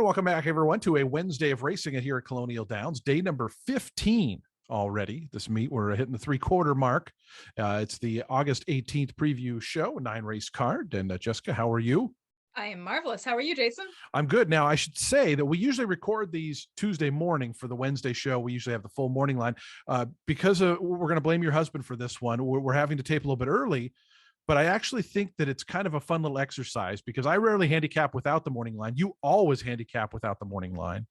welcome back, everyone, to a Wednesday of racing here at Colonial Downs, day number 15 already. This meet, we're hitting the three-quarter mark. It's the August 18th preview show, 9-race card. And Jessica, how are you? I am marvelous. How are you, Jason? I'm good. Now, I should say that we usually record these Tuesday morning for the Wednesday show. We usually have the full morning line. Because we're going to blame your husband for this one, we're having to tape a little bit early. But I actually think that it's kind of a fun little exercise because I rarely handicap without the morning line. You always handicap without the morning line.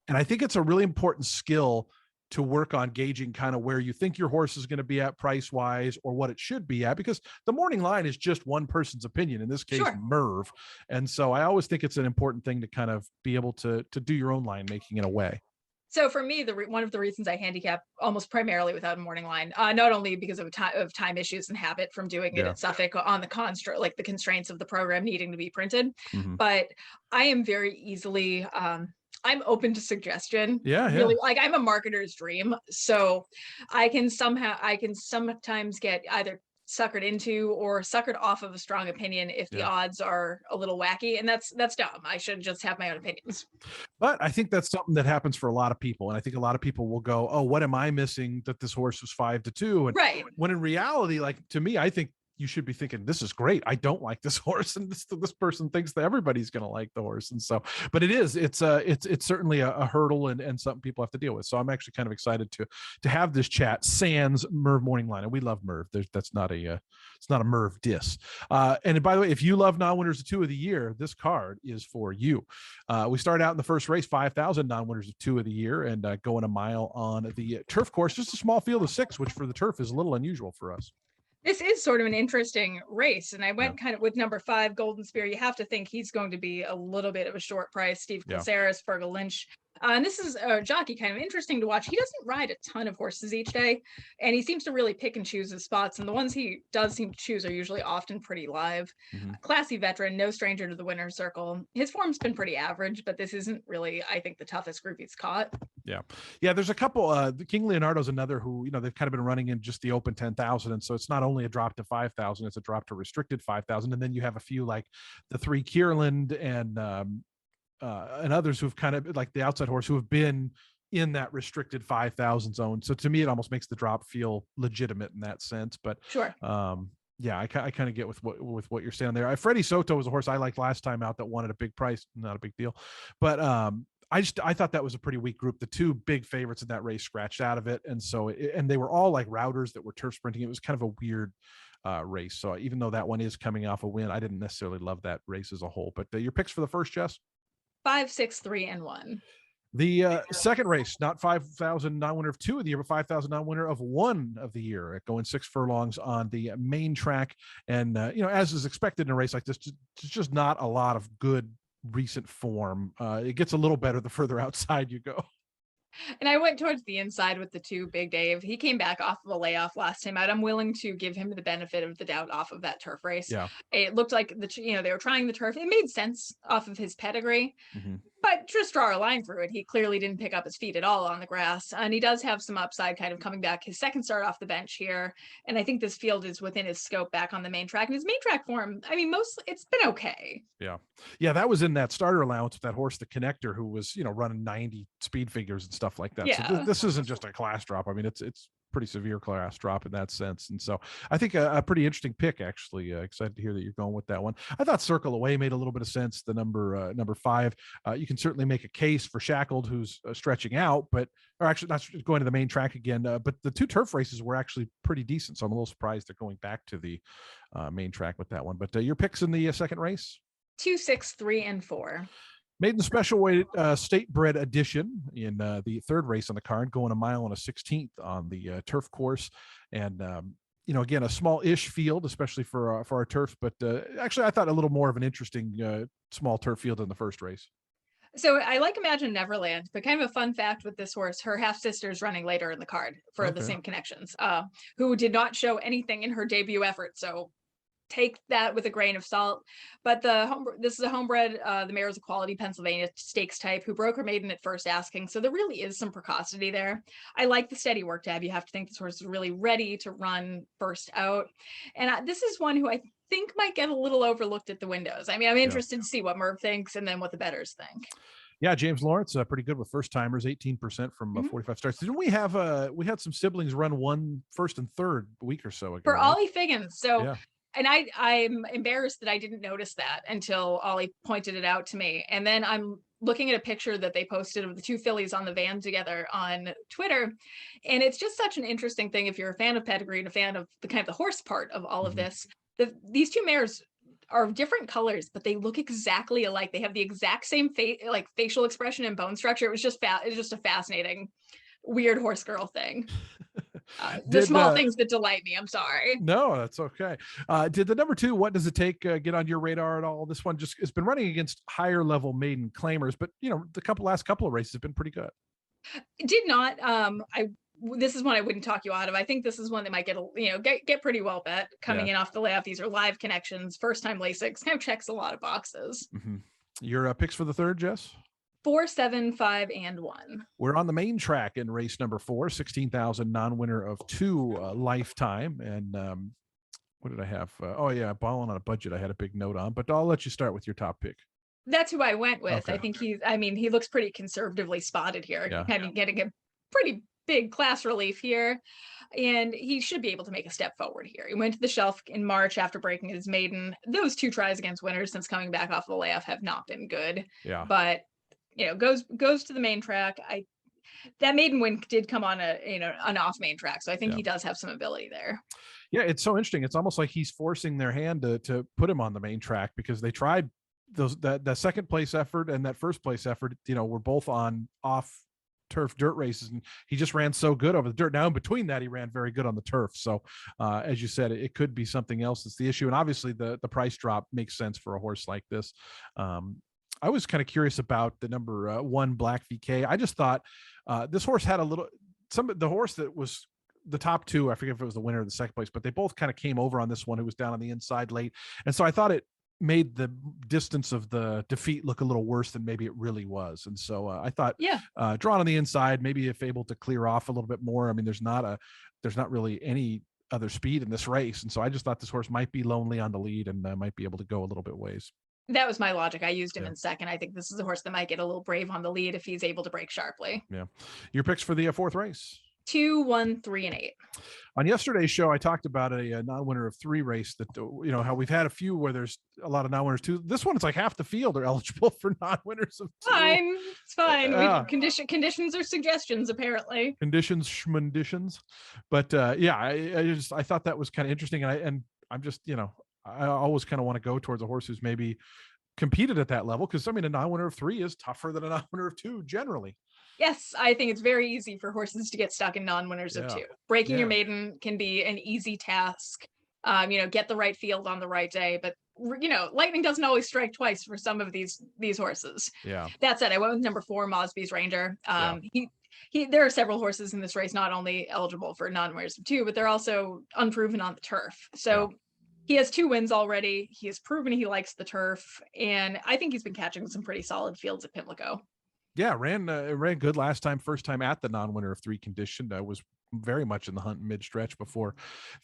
And I think it's a really important skill to work on gauging kind of where you think your horse is going to be at price-wise or what it should be at, because the morning line is just one person's opinion, in this case, sure, Merv. And so I always think it's an important thing to kind of be able to do your own line making in a way. So for me, one of the reasons I handicap almost primarily without a morning line, not only because of time issues and habit from doing it at Suffolk on the construct, like the constraints of the program needing to be printed, but I am very easily, I'm open to suggestion. Really, like I'm a marketer's dream. So I can sometimes get either suckered into or suckered off of a strong opinion if the odds are a little wacky, and that's dumb. I should just have my own opinions. But I think that's something that happens for a lot of people, and I think a lot of people will go, "Oh, what am I missing that this horse was 5-2?" And right, when in reality, like to me, I think you should be thinking, this is great. I don't like this horse. And this person thinks that everybody's going to like the horse. And so, but it's certainly a hurdle and something people have to deal with. So I'm actually kind of excited to have this chat sans Merv morning line. And we love Merv. That's not it's not a Merv diss. And by the way, if you love non-winners of 2 of the year, this card is for you. We start out in the first race, 5,000 non-winners of 2 of the year, and going a mile on the turf course, just a small field of 6, which for the turf is a little unusual for us. This is sort of an interesting race, and I went kind of with number 5, Golden Spear. You have to think he's going to be a little bit of a short price. Steve Caceres, Fergal Lynch. And this is a jockey, kind of interesting to watch. He doesn't ride a ton of horses each day, and he seems to really pick and choose his spots. And the ones he does seem to choose are usually often pretty live. Classy veteran, no stranger to the winner's circle. His form's been pretty average, but this isn't really, I think, the toughest group he's caught. Yeah. There's a couple. King Leonardo's another who, they've kind of been running in just the open 10,000, and so it's not only a drop to 5,000, it's a drop to restricted 5,000, and then you have a few like the 3 Kierland and others who've kind of like the outside horse who have been in that restricted 5,000 zone. So to me, it almost makes the drop feel legitimate in that sense. But sure. I kind of get with what you're saying there. Freddie Soto was a horse I liked last time out that won at a big price, not a big deal. But I thought that was a pretty weak group. The 2 big favorites in that race scratched out of it. And so, and they were all like routers that were turf sprinting. It was kind of a weird race. So even though that one is coming off a win, I didn't necessarily love that race as a whole. But your picks for the first, Jess? 5, 6, 3, and 1. The second race, not 5,000 non-winner of 2 of the year, but 5,000 non-winner of 1 of the year, going 6 furlongs on the main track. And, as is expected in a race like this, it's just not a lot of good recent form. It gets a little better the further outside you go. And I went towards the inside with the 2 Big Dave. He came back off of a layoff last time out. I'm willing to give him the benefit of the doubt off of that turf race. Yeah. It looked like they were trying the turf. It made sense off of his pedigree. But just draw a line through it. He clearly didn't pick up his feet at all on the grass. And he does have some upside kind of coming back. His second start off the bench here. And I think this field is within his scope back on the main track. And his main track form, I mean, mostly it's been okay. Yeah, that was in that starter allowance with that horse, the Connector, who was, running 90 speed figures and stuff like that. Yeah. So this isn't just a class drop. I mean, it's pretty severe class drop in that sense. And so I think a pretty interesting pick, actually. Excited to hear that you're going with that one. I thought Circle Away made a little bit of sense, the number 5. You can certainly make a case for Shackled, who's stretching out, or actually not going to the main track again. But the 2 turf races were actually pretty decent. So I'm a little surprised they're going back to the main track with that one. But your picks in the second race? 2, 6, 3, and 4. Maiden Special Weight State Bred Edition in the third race on the card, going a mile and a 16th on the turf course. And, again, a small-ish field, especially for our turf. But actually, I thought a little more of an interesting small turf field in the first race. So I like Imagine Neverland, but kind of a fun fact with this horse, her half-sister is running later in the card for the same connections, who did not show anything in her debut effort. So take that with a grain of salt. But this is a homebred, the mare is a quality Pennsylvania stakes type who broke her maiden at first asking. So there really is some precocity there. I like the steady work tab. You have to think this horse is really ready to run first out. And this is one who I think might get a little overlooked at the windows. I mean, I'm interested to see what Merv thinks and then what the bettors think. Yeah, James Lawrence, pretty good with first timers, 18% from 45 starts. Didn't we have we had some siblings run one first and third a week or so ago, For right? Ollie Figgins. So, Yeah. and I'm embarrassed that I didn't notice that until Ollie pointed it out to me. And then I'm looking at a picture that they posted of the two fillies on the van together on Twitter. And it's just such an interesting thing if you're a fan of pedigree and a fan of the kind of the horse part of all of this. These two mares are different colors, but they look exactly alike. They have the exact same facial expression and bone structure. It was just a fascinating, weird horse girl thing. The small things that delight me. I'm sorry. No, that's okay. Did the number 2, What Does It Take, get on your radar at all? This one just has been running against higher level maiden claimers, but the last couple of races have been pretty good. It did not. This is one I wouldn't talk you out of. I think this is one that might get pretty well bet coming in off the layoff. These are live connections, first time Lasix, kind of checks a lot of boxes. Your picks for the third, Jess? 4, 7, 5, and 1. We're on the main track in race number 4, 16,000 non-winner of 2 lifetime. And what did I have? Balling on a budget. I had a big note on, but I'll let you start with your top pick. That's who I went with. Okay. I think he looks pretty conservatively spotted here. Yeah. Kind of getting a pretty big class relief here. And he should be able to make a step forward here. He went to the shelf in March after breaking his maiden. Those 2 tries against winners since coming back off the layoff have not been good. Yeah. But goes to the main track. That maiden win did come on an off main track. So I think he does have some ability there. Yeah, it's so interesting. It's almost like he's forcing their hand to put him on the main track, because they tried that second place effort and that first place effort, were both on off turf dirt races, and he just ran so good over the dirt. Now in between that, he ran very good on the turf. So as you said, it could be something else that's the issue. And obviously the price drop makes sense for a horse like this. I was kind of curious about the number 1 Black VK. I just thought this horse had the horse that was the top 2, I forget if it was the winner or the second place, but they both kind of came over on this one, who was down on the inside late. And so I thought it made the distance of the defeat look a little worse than maybe it really was. And so I thought drawn on the inside, maybe if able to clear off a little bit more. I mean, there's not really any other speed in this race. And so I just thought this horse might be lonely on the lead and might be able to go a little bit ways. That was my logic. I used him in second. I think this is a horse that might get a little brave on the lead if he's able to break sharply. Yeah. Your picks for the 4th race? 2, 1, 3, and 8. On yesterday's show, I talked about a non-winner of 3 race that, how we've had a few where there's a lot of non-winners too. This one, it's like half the field are eligible for non-winners of 2. It's fine. Conditions or suggestions, apparently. Conditions, schmunditions. But I thought that was kind of interesting. And I'm just, I always kind of want to go towards a horse who's maybe competed at that level. Because, a non-winner of 3 is tougher than a non-winner of 2 generally. Yes, I think it's very easy for horses to get stuck in non-winners of 2. Breaking your maiden can be an easy task. Get the right field on the right day, but lightning doesn't always strike twice for some of these horses. Yeah. That said, I went with number 4, Mosby's Ranger. There are several horses in this race not only eligible for non-winners of 2, but they're also unproven on the turf. So he has 2 wins already. He has proven he likes the turf, and I think he's been catching some pretty solid fields at Pimlico. Yeah, ran good last time, first time at the non-winner of 3 condition. Was very much in the hunt mid-stretch before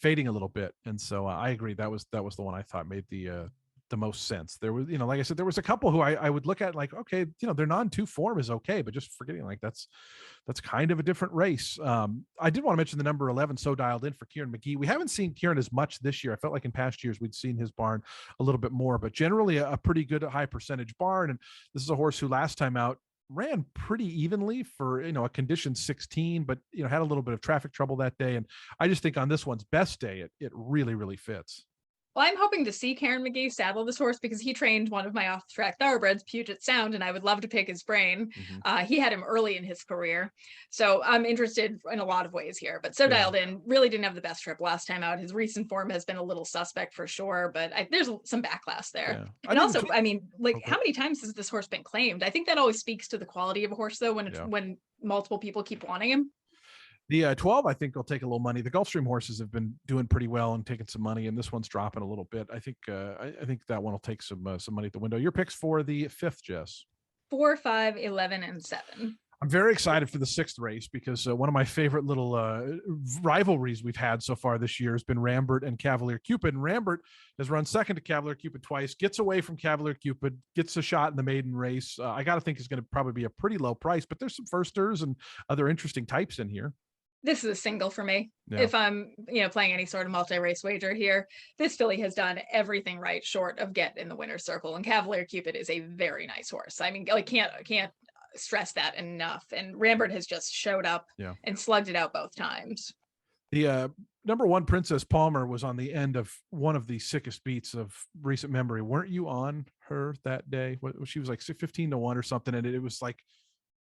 fading a little bit. And so I agree. That was the one I thought made the most sense. There was, like I said, there was a couple who I would look at like, okay, their non-2 form is okay, but just forgetting like that's kind of a different race. I did want to mention the number 11, So Dialed In, for Kieran McGee. We haven't seen Kieran as much this year. I felt like in past years we'd seen his barn a little bit more, but generally a pretty good high percentage barn. And this is a horse who last time out ran pretty evenly for a condition 16, but had a little bit of traffic trouble that day. And I just think on this one's best day, it really, really fits. Well, I'm hoping to see Karen McGee saddle this horse because he trained one of my off-track thoroughbreds, Puget Sound, and I would love to pick his brain. He had him early in his career. So I'm interested in a lot of ways here. But So Dialed In really didn't have the best trip last time out. His recent form has been a little suspect for sure, but there's some backlash there. Yeah. And also, how many times has this horse been claimed? I think that always speaks to the quality of a horse, though, when multiple people keep wanting him. The 12, I think, will take a little money. The Gulfstream horses have been doing pretty well and taking some money, and this one's dropping a little bit. I think that one will take some money at the window. Your picks for the 5th, Jess? 4, 5, 11, and 7. I'm very excited for the 6th race because one of my favorite little rivalries we've had so far this year has been Rambert and Cavalier Cupid. And Rambert has run second to Cavalier Cupid twice, gets away from Cavalier Cupid, gets a shot in the maiden race. I got to think it's going to probably be a pretty low price, but there's some firsters and other interesting types in here. This is a single for me. Yeah. If I'm, playing any sort of multi-race wager here, this filly has done everything right short of get in the winner's circle. And Cavalier Cupid is a very nice horse. I mean, I can't stress that enough. And Rambert has just showed up and slugged it out both times. The number 1 Princess Palmer was on the end of one of the sickest beats of recent memory. Weren't you on her that day? She was like 15 to 1 or something, and it was like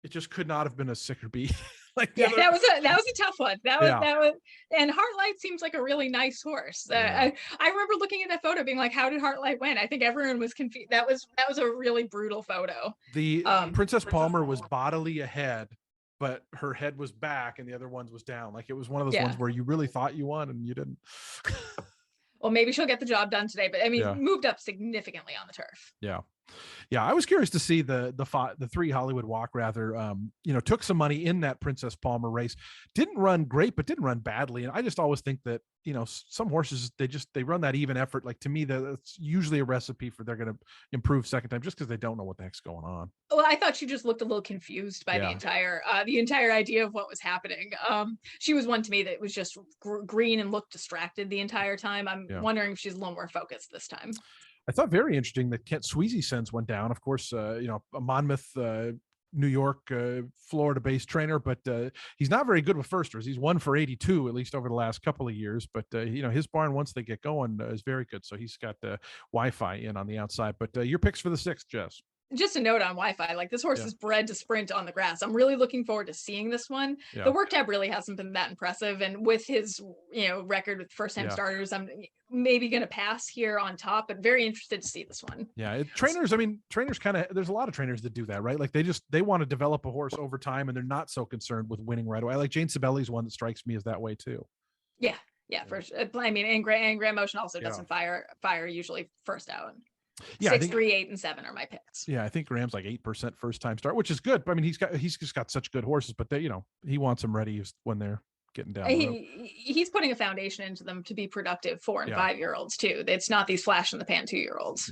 it just could not have been a sicker beat. That was a tough one. That was, and Heartlight seems like a really nice horse. I remember looking at that photo, being like, "How did Heartlight win?" I think everyone was confused. That was a really brutal photo. The Princess Palmer was bodily ahead, but her head was back, and the other ones was down. Like it was one of those ones where you really thought you won and you didn't. Well, maybe she'll get the job done today, but I mean, moved up significantly on the turf. Yeah, I was curious to see the 3 Hollywood Walk rather, took some money in that Princess Palmer race. Didn't run great, but didn't run badly. And I just always think that, some horses, they run that even effort. Like to me, that's usually a recipe for they're going to improve second time just because they don't know what the heck's going on. Well, I thought she just looked a little confused by the entire idea of what was happening. She was one to me that was just green and looked distracted the entire time. I'm wondering if she's a little more focused this time. I thought very interesting that Kent Sweezy sends one down. Of course, a Monmouth, New York, Florida-based trainer, but he's not very good with firsters. He's 1 for 82 at least over the last couple of years. But his barn, once they get going, is very good. So he's got Wi-Fi in on the outside. But your picks for the 6th, Jess? Just a note on Wi-Fi, like this horse is bred to sprint on the grass. I'm really looking forward to seeing this one. The work tab really hasn't been that impressive, and with his record with first-time starters, I'm maybe going to pass here on top, but very interested to see this one. Trainers kind of, there's a lot of trainers that do that, right? Like they want to develop a horse over time, and they're not so concerned with winning right away. Like Jane Sibeli's one that strikes me as that way too. For sure. I mean, and Grand Motion also doesn't fire usually first out. 6, 3, 8, and 7 are my picks. I think Graham's like 8% first time start, which is good. I mean, he's just got such good horses, but he wants them ready when they're getting down. He's putting a foundation into them to be productive 4 and 5-year-olds too. It's not these flash in the pan 2-year-olds.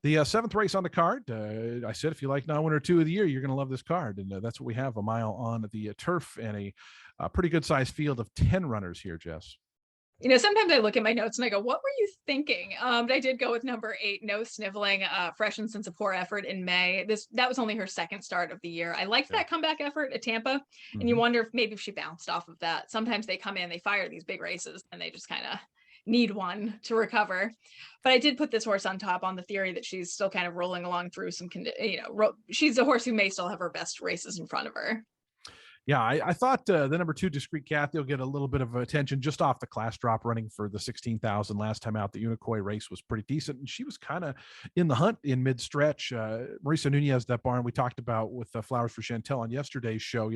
The 7th race on the card. I said if you like non-winner 2 of the year, you're going to love this card, and that's what we have: a mile on the turf and a pretty good sized field of 10 runners here, Jess. Sometimes I look at my notes and I go, what were you thinking? But I did go with number 8, No Sniveling, freshened since a poor effort in May. That was only her 2nd start of the year. I liked that comeback effort at Tampa. And you wonder if she bounced off of that. Sometimes they come in, they fire these big races, and they just kind of need one to recover. But I did put this horse on top on the theory that she's still kind of rolling along through some, she's a horse who may still have her best races in front of her. I thought the number 2, Discreet Kathy, will get a little bit of attention just off the class drop, running for the 16,000 last time out. The Unicoi race was pretty decent, and she was kind of in the hunt in mid-stretch. Marisa Nunez, that barn we talked about with Flowers for Chantel on yesterday's show,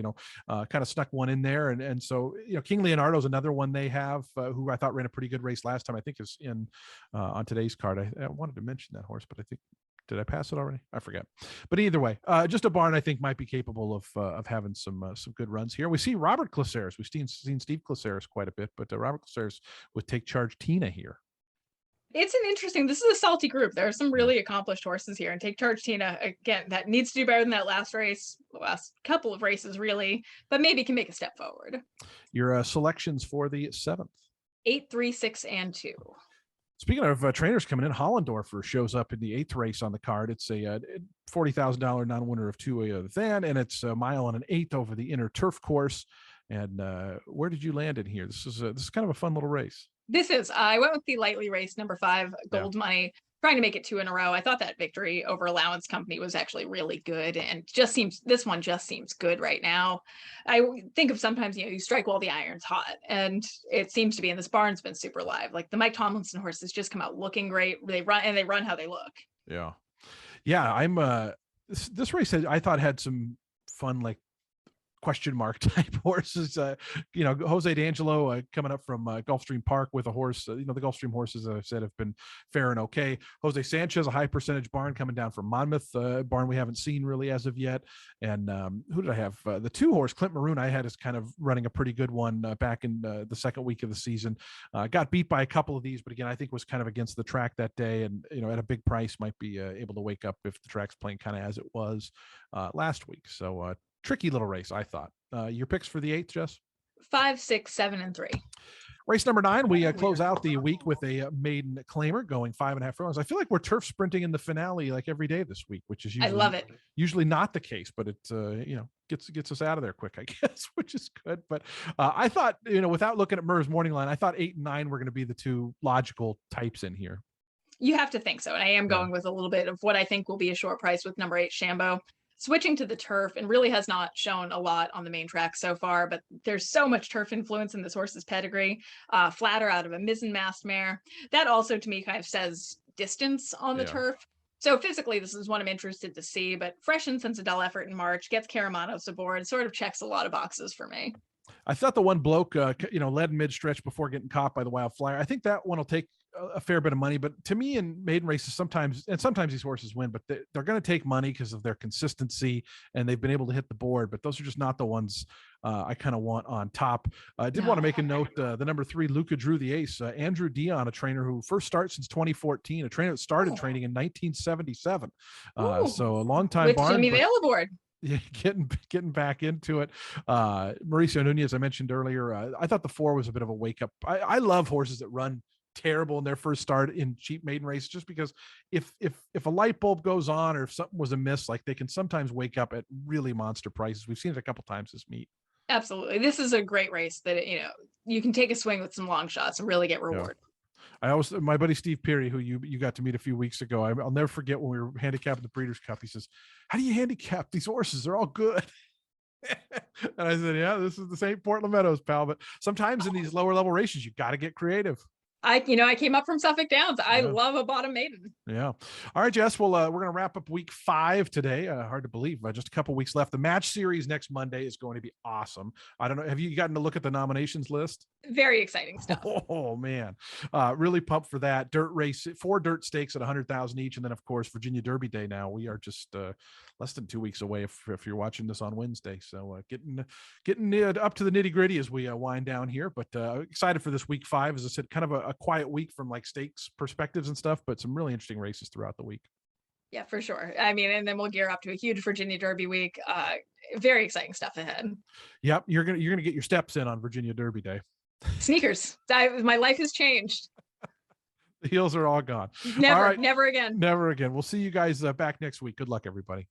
kind of snuck one in there. And so, King Leonardo's another one they have, who I thought ran a pretty good race last time. I think is in on today's card. I wanted to mention that horse, but I think, did I pass it already? I forget. But either way, just a barn I think might be capable of having some good runs here. We see Robert Claceres. We've seen Steve Claceres quite a bit, but Robert Claceres with Take Charge Tina here. It's an interesting, this is a salty group. There are some really accomplished horses here, and Take Charge Tina, again, that needs to do better than that last race, the last couple of races really, but maybe can make a step forward. Your selections for the 7th. 8, 3, 6, and 2. Speaking of trainers coming in, Hollendorfer shows up in the 8th race on the card. It's a $40,000 non-winner of 2 of the Than, and it's a mile and an 1/8 over the inner turf course. And where did you land in here? This is kind of a fun little race. This is. I went with the lightly raced number 5, Gold Money, trying to make it 2 in a row. I thought that victory over Allowance Company was actually really good, and this one just seems good right now. I think of sometimes, you strike while the iron's hot, and it seems to be, and this barn's been super live. Like the Mike Tomlinson horses just come out looking great. They run how they look. I'm this race I thought had some fun, like question mark type horses. Jose D'Angelo coming up from Gulfstream Park with a horse. The Gulfstream horses, as I said, have been fair and okay. Jose Sanchez, a high percentage barn coming down from Monmouth, barn we haven't seen really as of yet. And who did I have? The 2-horse Clint Maroon I had is kind of running a pretty good one back in the second week of the season. Got beat by a couple of these, but again, I think was kind of against the track that day, and at a big price might be able to wake up if the track's playing kind of as it was last week. So tricky little race, I thought. Your picks for the 8th, Jess? 5, 6, 7, and 3. Race number 9, we close out the week with a maiden claimer going 5.5 furlongs. I feel like we're turf sprinting in the finale like every day this week, which is usually, I love it. Usually not the case, but it gets us out of there quick, I guess, which is good. But I thought, without looking at Murr's morning line, I thought 8 and 9 were going to be the 2 logical types in here. You have to think so. And I am going with a little bit of what I think will be a short price with number 8, Shambo. Switching to the turf and really has not shown a lot on the main track so far, but there's so much turf influence in this horse's pedigree. Flatter out of a mizzen-masked mare. That also to me kind of says distance on the turf. So physically, this is one I'm interested to see, but fresh and since a dull effort in March, gets Karamanos aboard, sort of checks a lot of boxes for me. I thought the one bloke, led mid-stretch before getting caught by the Wild Flyer. I think that one will take a fair bit of money, but to me in maiden races, sometimes these horses win, but they're going to take money because of their consistency and they've been able to hit the board, but those are just not the ones I kind of want on top. I did want to make a note, the number 3, Luca Drew, the ace, Andrew Dion, a trainer who first started since 2014, a trainer that started training in 1977. So a long time with barn. Jimmy Vale aboard. Yeah, getting back into it. Mauricio Nunez, I mentioned earlier, I thought the 4 was a bit of a wake up. I love horses that run terrible in their first start in cheap maiden races, just because if a light bulb goes on or if something was amiss, like they can sometimes wake up at really monster prices. We've seen it a couple times this meet. Absolutely. This is a great race that, you can take a swing with some long shots and really get reward. Yeah. My buddy Steve Peary, who you got to meet a few weeks ago, I'll never forget when we were handicapping the Breeders' Cup. He says, "How do you handicap these horses? They're all good." And I said, "Yeah, this is the St. Portland Meadows, pal. But sometimes in these lower level races, you got to get creative." I came up from Suffolk Downs. I love a bottom maiden. Yeah. All right, Jess. Well, we're going to wrap up week 5 today. Hard to believe. Just a couple weeks left. The match series next Monday is going to be awesome. I don't know. Have you gotten to look at the nominations list? Very exciting stuff. Oh man. Really pumped for that. Dirt race, 4 dirt stakes at 100,000 each. And then of course, Virginia Derby Day. Now we are just less than 2 weeks away if you're watching this on Wednesday. So getting up to the nitty gritty as we wind down here, but excited for this week 5. As I said, kind of a quiet week from like stakes perspectives and stuff, but some really interesting races throughout the week. Yeah, for sure. I mean, and then we'll gear up to a huge Virginia Derby week. Very exciting stuff ahead. Yep. You're going to get your steps in on Virginia Derby Day. Sneakers. My life has changed. The heels are all gone. Never again. Never again. We'll see you guys back next week. Good luck, everybody.